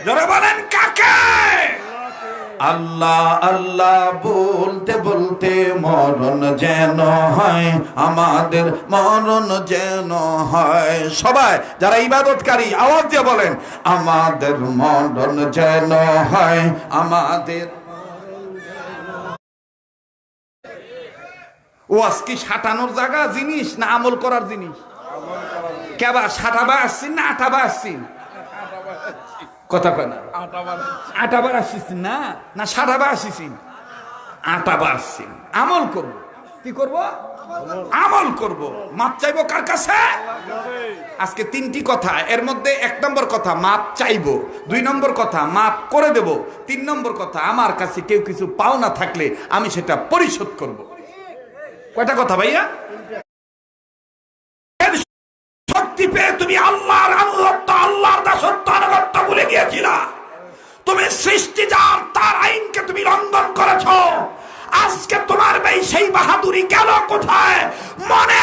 জোরে বলেন কাকে? আল্লাহ আল্লাহ বলতে বলতে মরণ যেন হয়, আমাদের মরণ যেন হয়। সবাই যারা ইবাদতকারী আওয়াজ দিয়ে বলেন, আমাদের মরণ যেন হয়, আমাদের। ওয়াজ কি সাটানোর জায়গা জিনিস না আমল করার জিনিস? কেবা সাটাবা আসছি না আটাবা আসছি? কথা কয় না। আটাবার আসছিস না না সাটাবা আসিস? আটাবা আসছি। আমল করব। কি করব? আমল করব। মাপ চাইবো কার কাছে? আজকে তিনটি কথা, এর মধ্যে এক নম্বর কথা মাপ চাইবো, দুই নম্বর কথা মাপ করে দেব, তিন নম্বর কথা আমার কাছে কেউ কিছু পাওনা থাকলে আমি সেটা পরিশোধ করব। কয়টা কথা ভাইয়া? শক্তি পেয়ে তুমি আল্লাহর আনুগত্য, আল্লাহর দাসত্ব আনুগত্য ভুলে গিয়েছিলা। তুমি সৃষ্টি যার তার আইনকে তুমি লঙ্ঘন করেছ। আজকে তোমার সেই বাহাদুরি গেল কোথায়? মনে